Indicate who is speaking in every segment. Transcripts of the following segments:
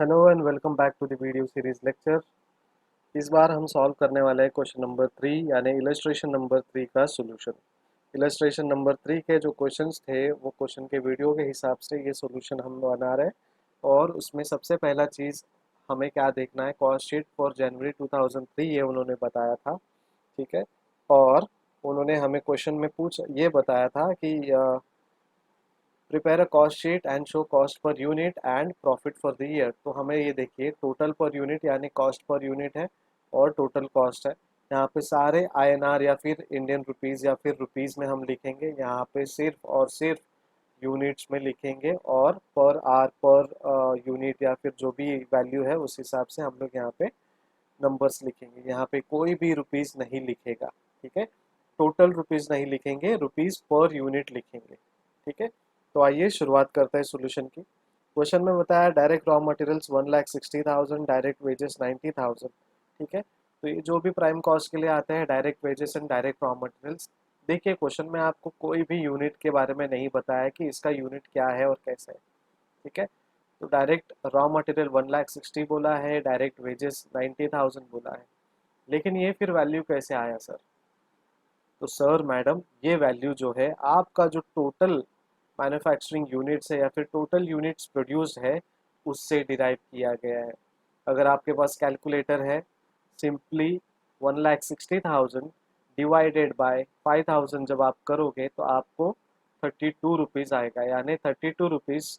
Speaker 1: Hello and welcome back to the video series lecture. इस बार हम सॉल्व करने वाले हैं क्वेश्चन नंबर 3 यानी इलस्ट्रेशन नंबर 3 का सॉल्यूशन। इलस्ट्रेशन नंबर 3 के जो क्वेश्चंस थे वो क्वेश्चन के वीडियो के हिसाब से ये सॉल्यूशन हम बना रहे हैं। और उसमें सबसे पहला चीज़ हमें क्या देखना है, कॉस्ट शीट फॉर जनवरी 2003 ये उन्होंने बताया था। ठीक है। और उन्होंने हमें क्वेश्चन में ये बताया था कि prepare a cost sheet and show cost per unit and profit for the year. तो हमें ये देखिए टोटल पर यूनिट यानी कॉस्ट पर यूनिट है और टोटल कॉस्ट है। यहाँ पे सारे आईएनआर या फिर इंडियन रुपीज़ या फिर रुपीज़ में हम लिखेंगे, यहाँ पे सिर्फ और सिर्फ यूनिट्स में लिखेंगे और पर आर पर यूनिट या फिर जो भी वैल्यू है उस हिसाब से हम लोग यहाँ पे नंबर्स लिखेंगे। यहाँ पे कोई भी रुपीज़ नहीं लिखेगा। ठीक है। टोटल रुपीज़ नहीं लिखेंगे, रुपीज़ पर यूनिट लिखेंगे। ठीक है। तो आइए शुरुआत करते हैं सॉल्यूशन की। क्वेश्चन में बताया direct raw materials 1,60,000, direct wages 90,000। ठीक है। तो ये जो भी प्राइम कॉस्ट के लिए आते हैं direct wages and direct raw materials. देखिए क्वेश्चन में आपको कोई भी यूनिट के बारे में नहीं बताया कि इसका यूनिट क्या है और कैसे है। ठीक है। तो डायरेक्ट रॉ मटेरियल 1,60,000 बोला है, डायरेक्ट वेजेस 90,000 बोला है, लेकिन ये फिर वैल्यू कैसे आया सर? तो सर मैडम ये वैल्यू जो है आपका जो टोटल मैन्युफैक्चरिंग यूनिट्स है या फिर टोटल यूनिट्स प्रोड्यूस्ड है उससे डिराइव किया गया है। अगर आपके पास कैलकुलेटर है, सिंपली 1,60,000 डिवाइडेड बाय 5,000 जब आप करोगे तो आपको 32 रुपीज़ आएगा, यानी 32 रुपीज़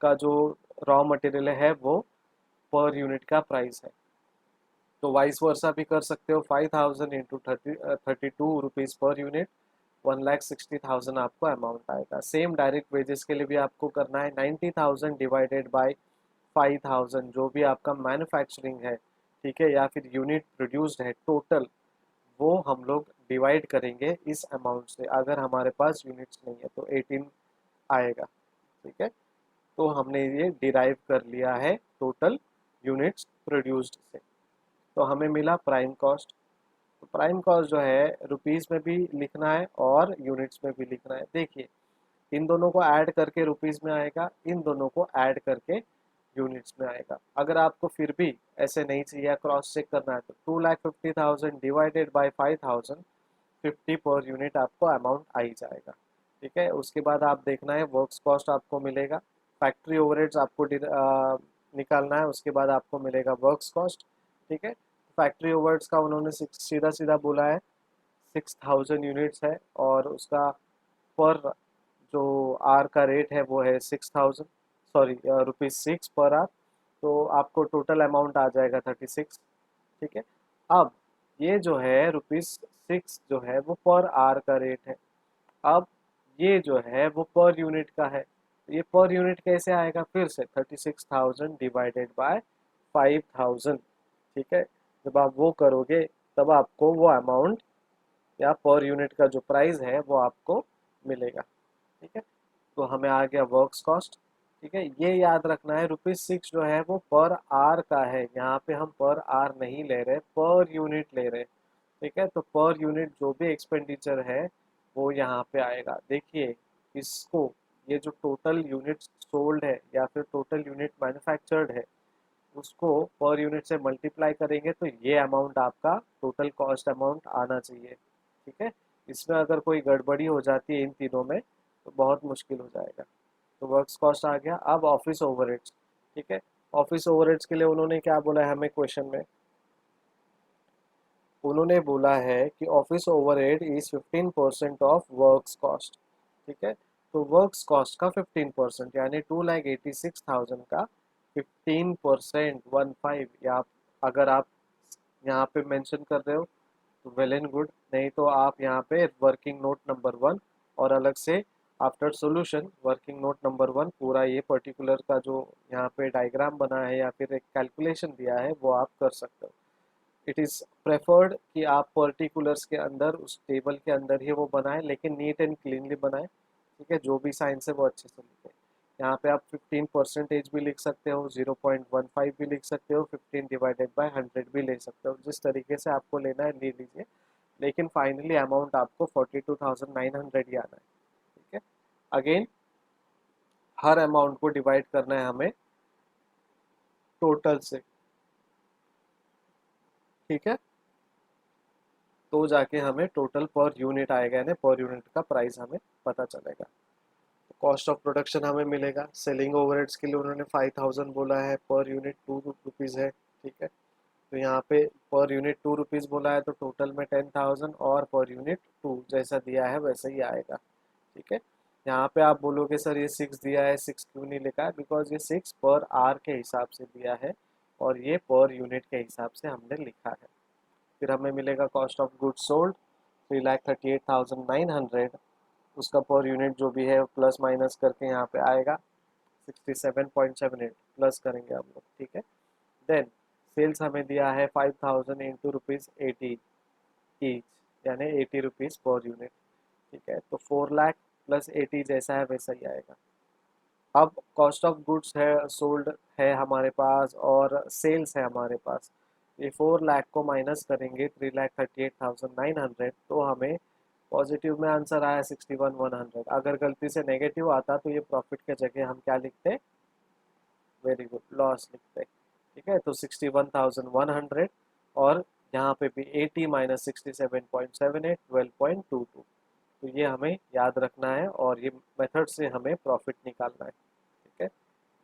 Speaker 1: का जो रॉ मटेरियल है वो पर यूनिट का प्राइस है। तो वाइस वर्सा भी कर सकते हो, 5,000 इंटू 32 रुपीज़ पर यूनिट, 1,60,000 आपको अमाउंट आएगा। सेम डायरेक्ट वेजेस के लिए भी आपको करना है, 90,000 डिवाइडेड बाय 5,000 जो भी आपका मैन्युफैक्चरिंग है, ठीक है, या फिर यूनिट प्रोड्यूस्ड है टोटल, वो हम लोग डिवाइड करेंगे इस अमाउंट से। अगर हमारे पास यूनिट्स नहीं है तो 18 आएगा। ठीक है। तो हमने ये डिराइव कर लिया है टोटल यूनिट्स प्रोड्यूस्ड से। तो हमें मिला प्राइम कॉस्ट। तो प्राइम कॉस्ट जो है रुपीस में भी लिखना है और यूनिट्स में भी लिखना है। देखिए इन दोनों को ऐड करके रुपीस में आएगा, इन दोनों को ऐड करके यूनिट्स में आएगा। अगर आपको फिर भी ऐसे नहीं चाहिए, क्रॉस चेक करना है, तो 2,50,000 डिवाइडेड बाई 5,000, 50 पर यूनिट आपको अमाउंट आ ही जाएगा। ठीक है। उसके बाद आप देखना है वर्क्स कॉस्ट आपको मिलेगा, फैक्ट्री ओवरहेड्स आपको निकालना है, उसके बाद आपको मिलेगा वर्क्स कॉस्ट। ठीक है। फैक्ट्री ओवरहेड्स का उन्होंने सीधा सीधा बोला है 6,000 यूनिट्स है और उसका पर जो आर का रेट है वो है 6,000, सॉरी ₹6 पर आर। तो आपको टोटल अमाउंट आ जाएगा 36। ठीक है। अब ये जो है ₹6 जो है वो पर आर का रेट है। अब ये जो है वो पर यूनिट का है। ये पर यूनिट कैसे आएगा? फिर से 36,000 डिवाइडेड बाय 5,000। ठीक है। जब आप वो करोगे तब आपको वो अमाउंट या पर यूनिट का जो प्राइस है वो आपको मिलेगा। ठीक है। तो हमें आ गया वर्क्स कॉस्ट। ठीक है। ये याद रखना है ₹6 जो है वो पर आर का है, यहाँ पे हम पर आर नहीं ले रहे, पर यूनिट ले रहे। ठीक है। तो पर यूनिट जो भी एक्सपेंडिचर है वो यहाँ पे आएगा। देखिए इसको, ये जो टोटल यूनिट सोल्ड है या फिर टोटल यूनिट मैन्युफैक्चर्ड है उसको पर यूनिट से मल्टीप्लाई करेंगे तो ये अमाउंट आपका टोटल कॉस्ट अमाउंट आना चाहिए। ठीक है। इसमें अगर कोई गड़बड़ी हो जाती है इन तीनों में तो बहुत मुश्किल हो जाएगा। तो वर्क्स कॉस्ट आ गया। अब ऑफिस ओवरहेड्स। ठीक है। ऑफिस ओवरहेड्स के लिए उन्होंने क्या बोला है हमें क्वेश्चन में? उन्होंने बोला है कि office overhead is 15% of works cost. ठीक है। तो वर्क्स कॉस्ट का 15% यानी 2,86,000 का 15%, 15, या अगर आप यहाँ पे मेंशन कर रहे हो तो वेल एंड गुड, नहीं तो आप यहाँ पे वर्किंग नोट नंबर 1 और अलग से after solution working note number 1 पूरा ये पर्टिकुलर का जो यहाँ पे डायग्राम बना है या फिर एक कैलकुलेशन दिया है वो आप कर सकते हो। इट इज़ प्रेफर्ड कि आप पर्टिकुलर्स के अंदर उस टेबल के अंदर ही वो बनाएं, लेकिन नीट एंड क्लीनली बनाएं। ठीक है। जो भी साइंस है वो अच्छे से लिखें। यहाँ पे आप 15% भी लिख सकते हो, 0.15 भी लिख सकते हो, 15 डिवाइडेड बाय 100 भी ले सकते हो, जिस तरीके से आपको लेना है ले लीजिए, लेकिन फाइनली अमाउंट आपको 42,900 ही आना है। ठीक है। अगेन हर अमाउंट को डिवाइड करना है हमें टोटल से, ठीक है। तो जाके हमें टोटल पर यूनिट आएगा, यानी पर यूनिट का प्राइस हमें पता चलेगा। कॉस्ट ऑफ प्रोडक्शन हमें मिलेगा। सेलिंग ओवरहेड्स के लिए उन्होंने 5000 बोला है, पर यूनिट 2 रुपीज़ है, ठीक है। तो यहाँ पे पर यूनिट 2 रुपीज़ बोला है, तो टोटल में 10,000 और पर यूनिट 2 जैसा दिया है वैसा ही आएगा, ठीक है। यहाँ पे आप बोलोगे सर ये 6 दिया है, 6 क्यों नहीं लिखा है? बिकॉज ये 6 पर आर के हिसाब से दिया है और ये पर यूनिट के हिसाब से हमने लिखा है। फिर हमें मिलेगा कॉस्ट ऑफ गुड्स सोल्ड 3,38,900, उसका पर यूनिट जो भी है प्लस माइनस करके यहाँ पे आएगा 67.78 प्लस करेंगे हम लोग, ठीक है। देन सेल्स हमें दिया है 5,000 इंटू ₹80 ईच, यानी 80 रुपीज़ पर यूनिट, ठीक है। तो 4 लाख प्लस 80 जैसा है वैसा ही आएगा। अब कॉस्ट ऑफ गुड्स है सोल्ड है हमारे पास और सेल्स है हमारे पास। ये 4 लाख को माइनस करेंगे 3,38,900, तो हमें पॉजिटिव में आंसर आया 61,100। अगर गलती से नेगेटिव आता तो ये प्रॉफिट के जगह हम क्या लिखते? वेरी गुड, लॉस लिखते, ठीक है। तो 61,100 और यहाँ पे भी 80 माइनस 67.78 12.22, तो ये हमें याद रखना है और ये मेथड से हमें प्रॉफिट निकालना है, ठीक है।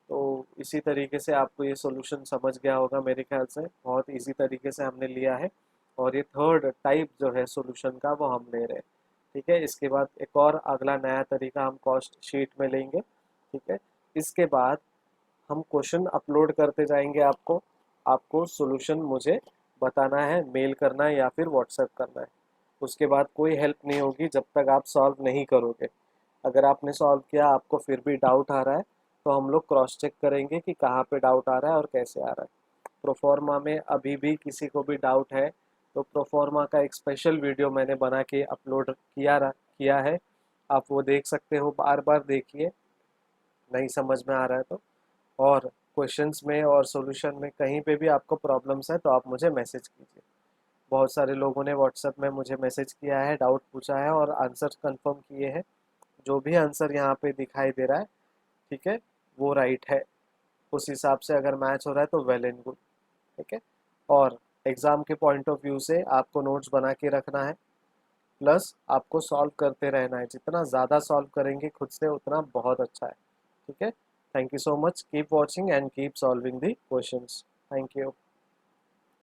Speaker 1: तो इसी तरीके से आपको ये सॉल्यूशन समझ गया होगा मेरे ख्याल से, बहुत इजी तरीके से हमने लिया है। और ये थर्ड टाइप जो है सॉल्यूशन का वो हम ले रहे हैं, ठीक है। इसके बाद एक और अगला नया तरीका हम कॉस्ट शीट में लेंगे, ठीक है। इसके बाद हम क्वेश्चन अपलोड करते जाएंगे, आपको आपको सॉल्यूशन मुझे बताना है, मेल करना है या फिर व्हाट्सएप करना है। उसके बाद कोई हेल्प नहीं होगी जब तक आप सॉल्व नहीं करोगे। अगर आपने सॉल्व किया आपको फिर भी डाउट आ रहा है तो हम लोग क्रॉस चेक करेंगे कि कहाँ पे डाउट आ रहा है और कैसे आ रहा है। प्रोफॉर्मा में अभी भी किसी को भी डाउट है तो प्रोफॉर्मा का एक स्पेशल वीडियो मैंने बना के अपलोड किया है, आप वो देख सकते हो, बार बार देखिए नहीं समझ में आ रहा है तो। और क्वेश्चंस में और सॉल्यूशन में कहीं पे भी आपको प्रॉब्लम्स है तो आप मुझे मैसेज कीजिए। बहुत सारे लोगों ने व्हाट्सएप में मुझे मैसेज किया है, डाउट पूछा है और आंसर कंफर्म किए हैं। जो भी आंसर यहाँ पे दिखाई दे रहा है, ठीक है, वो राइट है। उस हिसाब से अगर मैच हो रहा है तो वेल एंड गुड, ठीक है। और एग्ज़ाम के पॉइंट ऑफ व्यू से आपको नोट्स बना के रखना है, प्लस आपको सॉल्व करते रहना है। जितना ज़्यादा सॉल्व करेंगे खुद से उतना बहुत अच्छा है, ठीक है। Thank you so much, keep watching and keep solving the questions. Thank you.